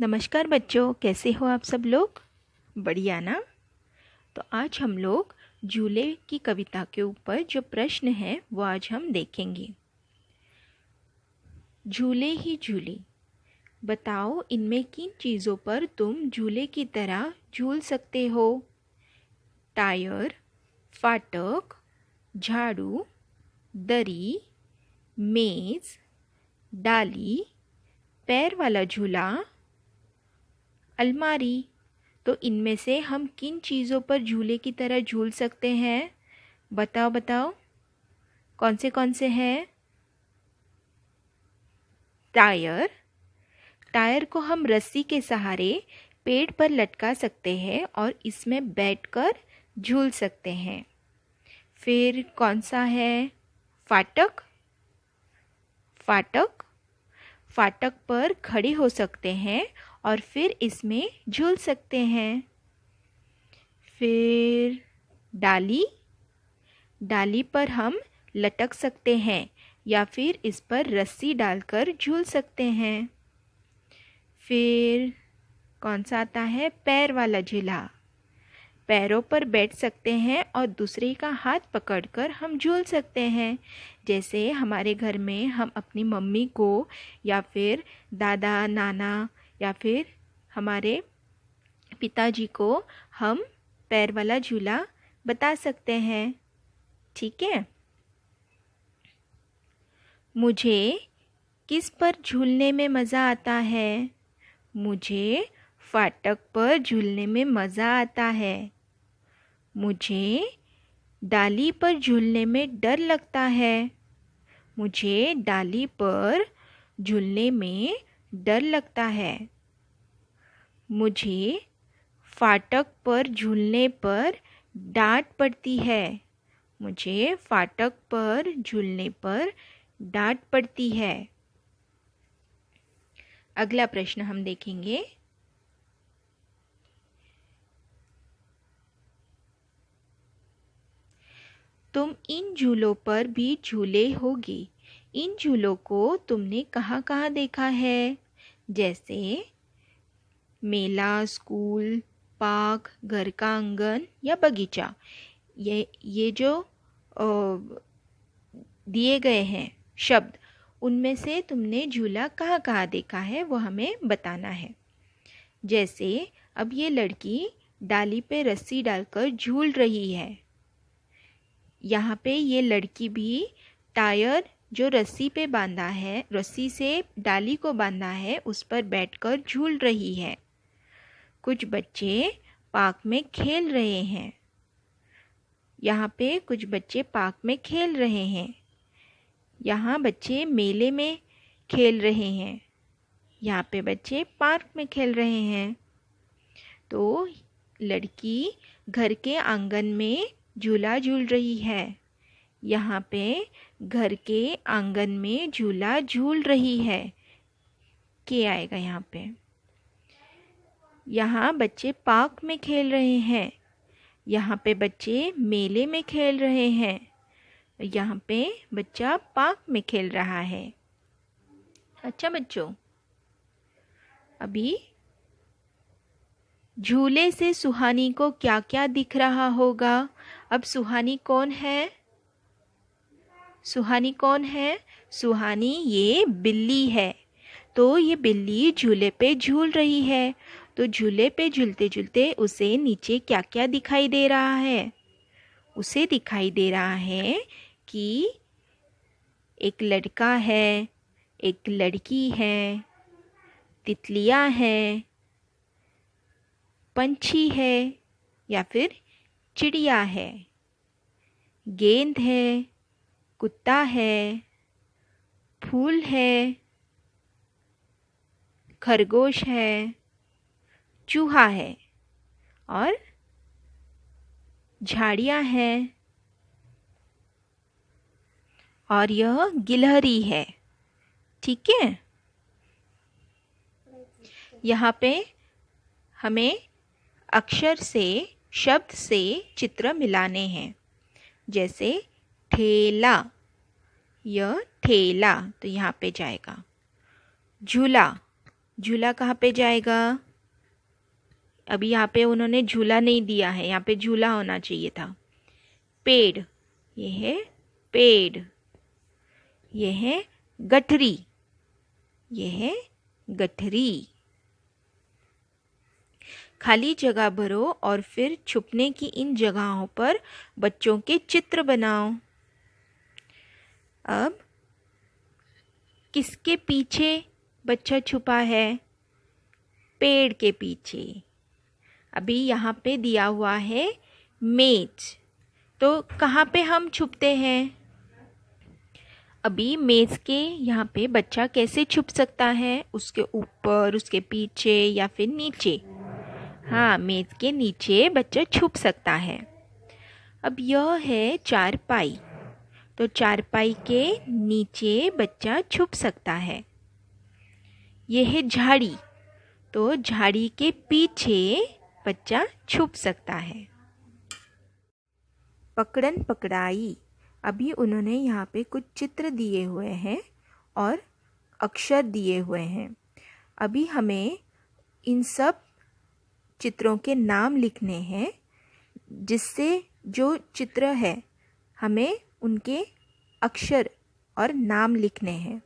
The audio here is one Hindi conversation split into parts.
नमस्कार बच्चों, कैसे हो आप सब लोग? बढ़िया ना। तो आज हम लोग झूले की कविता के ऊपर जो प्रश्न है वो आज हम देखेंगे। झूले ही झूले, बताओ इनमें किन चीज़ों पर तुम झूले की तरह झूल सकते हो? टायर, फाटक, झाड़ू, दरी, मेज, डाली, पैर वाला झूला, अलमारी। तो इनमें से हम किन चीज़ों पर झूले की तरह झूल सकते हैं? बताओ बताओ, कौन से हैं? टायर। टायर को हम रस्सी के सहारे पेड़ पर लटका सकते हैं और इसमें बैठकर झूल सकते हैं। फिर कौन सा है? फाटक। फाटक फाटक पर खड़े हो सकते हैं और फिर इसमें झूल सकते हैं। फिर डाली। डाली पर हम लटक सकते हैं या फिर इस पर रस्सी डालकर झूल सकते हैं। फिर कौन सा आता है? पैर वाला झूला। पैरों पर बैठ सकते हैं और दूसरे का हाथ पकड़कर हम झूल सकते हैं। जैसे हमारे घर में हम अपनी मम्मी को या फिर दादा नाना या फिर हमारे पिताजी को हम पैर वाला झूला बता सकते हैं। ठीक है। मुझे किस पर झूलने में मज़ा आता है? मुझे फाटक पर झूलने में मज़ा आता है। मुझे डाली पर झूलने में डर लगता है। मुझे डाली पर झूलने में डर लगता है। मुझे फाटक पर झूलने पर डांट पड़ती है। मुझे फाटक पर झूलने पर डांट पड़ती है। अगला प्रश्न हम देखेंगे। तुम इन झूलों पर भी झूले होगी। इन झूलों को तुमने कहाँ कहाँ देखा है? जैसे मेला, स्कूल, पार्क, घर का आंगन या बगीचा। ये जो दिए गए हैं शब्द, उनमें से तुमने झूला कहाँ कहाँ देखा है वो हमें बताना है। जैसे अब ये लड़की डाली पे रस्सी डालकर झूल रही है। यहाँ पे ये लड़की भी टायर जो रस्सी पे बांधा है, रस्सी से डाली को बांधा है, उस पर बैठकर झूल रही है। कुछ बच्चे पार्क में खेल रहे हैं। यहाँ पे कुछ बच्चे पार्क में खेल रहे हैं। यहाँ बच्चे मेले में खेल रहे हैं। यहाँ पे बच्चे पार्क में खेल रहे हैं। तो लड़की घर के आंगन में झूला झूल रही है। यहाँ पे घर के आंगन में झूला झूल रही है। के आएगा यहाँ पे। यहाँ बच्चे पार्क में खेल रहे हैं। यहाँ पे बच्चे मेले में खेल रहे हैं। यहाँ पे बच्चा पार्क में खेल रहा है। अच्छा बच्चों, अभी झूले से सुहानी को क्या क्या दिख रहा होगा? अब सुहानी कौन है? सुहानी कौन है? सुहानी ये बिल्ली है। तो ये बिल्ली झूले पे झूल रही है। तो झूले पे झूलते झूलते उसे नीचे क्या क्या दिखाई दे रहा है? उसे दिखाई दे रहा है कि एक लड़का है, एक लड़की है, तितलियाँ हैं, पंछी है या फिर चिड़िया है, गेंद है, कुत्ता है, फूल है, खरगोश है, चूहा है और झाड़ियाँ हैं और यह गिलहरी है। ठीक है। यहाँ पे हमें अक्षर से, शब्द से चित्र मिलाने हैं। जैसे ठेला, यह ठेला तो यहाँ पे जाएगा। झूला, झूला कहाँ पे जाएगा? अभी यहाँ पे उन्होंने झूला नहीं दिया है, यहाँ पे झूला होना चाहिए था। पेड़, ये है पेड़। ये है गठरी, ये है गठरी। खाली जगह भरो और फिर छुपने की इन जगहों पर बच्चों के चित्र बनाओ। अब किसके पीछे बच्चा छुपा है? पेड़ के पीछे। अभी यहाँ पे दिया हुआ है मेज, तो कहाँ पे हम छुपते हैं? अभी मेज के यहाँ पे बच्चा कैसे छुप सकता है? उसके ऊपर, उसके पीछे या फिर नीचे? हाँ, मेज के नीचे बच्चा छुप सकता है। अब यह है चारपाई, तो चारपाई के नीचे बच्चा छुप सकता है। यह है झाड़ी, तो झाड़ी के पीछे बच्चा छुप सकता है। पकड़न पकड़ाई, अभी उन्होंने यहाँ पे कुछ चित्र दिए हुए हैं और अक्षर दिए हुए हैं। अभी हमें इन सब चित्रों के नाम लिखने हैं, जिससे जो चित्र है हमें उनके अक्षर और नाम लिखने हैं।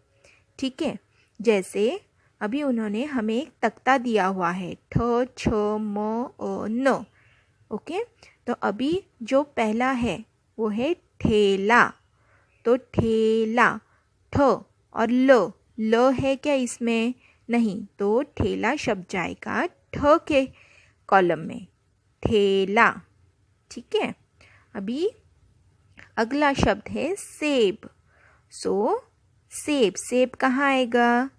ठीक है, जैसे अभी उन्होंने हमें एक तख्ता दिया हुआ है, ठ छ म अ न। ओके, तो अभी जो पहला है वो है ठेला, तो ठेला, ठ और ल है क्या इसमें? नहीं, तो ठेला शब्द जाएगा ठ के कॉलम में, ठेला। ठीक है, अभी अगला शब्द है सेब, सो सेब, सेब कहाँ आएगा?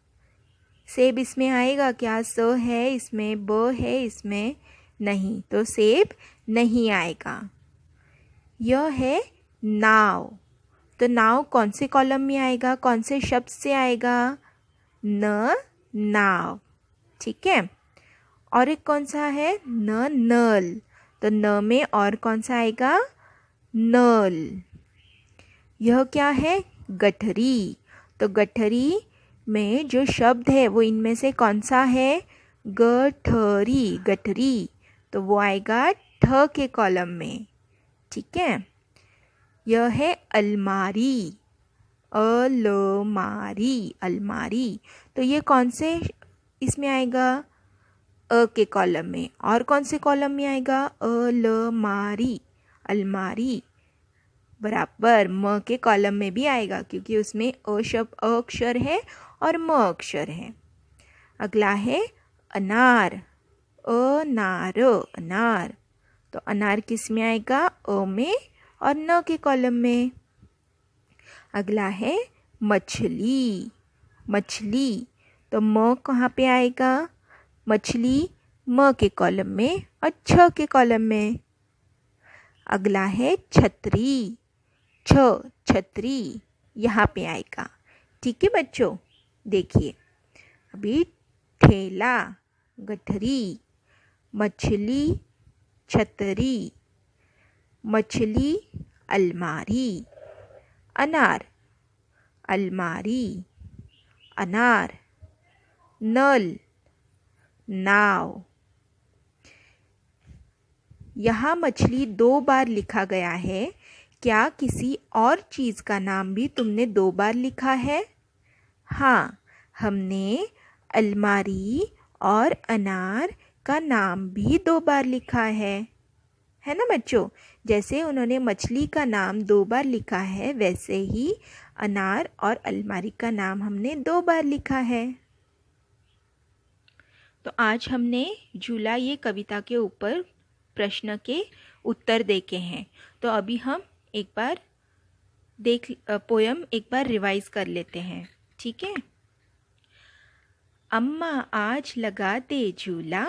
सेब इसमें आएगा क्या? स है इसमें, ब है इसमें, नहीं, तो सेब नहीं आएगा। यह है नाव, तो नाव कौन से कॉलम में आएगा? कौन से शब्द से आएगा? न, नाव। ठीक है, और एक कौन सा है? न, नल, तो न में और कौन सा आएगा? नल। यह क्या है? गठरी, तो गठरी में जो शब्द है वो इनमें से कौन सा है? गठरी, गठरी, तो वो आएगा ठ के कॉलम में। ठीक है, यह है अलमारी, अलमारी, अलमारी, तो ये कौन से इसमें आएगा? अ के कॉलम में। और कौन से कॉलम में आएगा? अलमारी, अलमारी बराबर म के कॉलम में भी आएगा, क्योंकि उसमें अ शब्द अ अक्षर है और म अक्षर है। अगला है अनार, अनार, अनार, तो अनार किस में आएगा? अ में और न के कॉलम में। अगला है मछली, मछली, तो म कहाँ पे आएगा? मछली म के कॉलम में और छ के कॉलम में। अगला है छतरी, छ, छतरी यहाँ पे आएगा। ठीक है बच्चों, देखिए अभी ठेला, गठरी, मछली, छतरी, मछली, अलमारी, अनार, अलमारी, अनार, नल, नाव। यहाँ मछली 2 बार लिखा गया है, क्या किसी और चीज़ का नाम भी तुमने 2 बार लिखा है? हाँ, हमने अलमारी और अनार का नाम भी 2 बार लिखा है ना बच्चों? जैसे उन्होंने मछली का नाम 2 बार लिखा है, वैसे ही अनार और अलमारी का नाम हमने 2 बार लिखा है। तो आज हमने झूला ये कविता के ऊपर प्रश्न के उत्तर देखे हैं। तो अभी हम एक बार पोयम एक बार रिवाइज कर लेते हैं। ठीक है, अम्मा आज लगा दे झूला,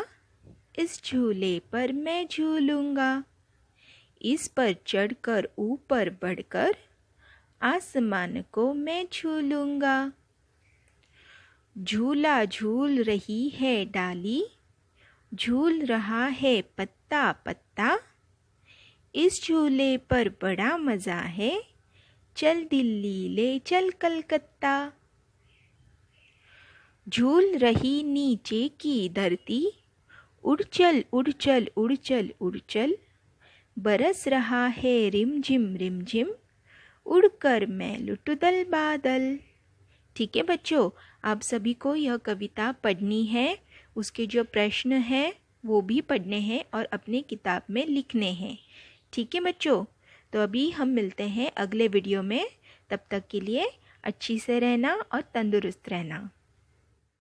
इस झूले पर मैं झूलूंगा, इस पर चढ़कर ऊपर बढ़कर आसमान को मैं झूलूंगा। झूला झूल रही है डाली, झूल रहा है पत्ता पत्ता, इस झूले पर बड़ा मज़ा है, चल दिल्ली ले चल कलकत्ता। झूल रही नीचे की धरती, उड़ चल उड़ चल उड़ चल उड़ चल, बरस रहा है रिम झिम, उड़कर मैं लुटदल बादल। ठीक है बच्चों, आप सभी को यह कविता पढ़नी है, उसके जो प्रश्न हैं वो भी पढ़ने हैं और अपने किताब में लिखने हैं। ठीक है बच्चों, तो अभी हम मिलते हैं अगले वीडियो में। तब तक के लिए अच्छी से रहना और तंदुरुस्त रहना।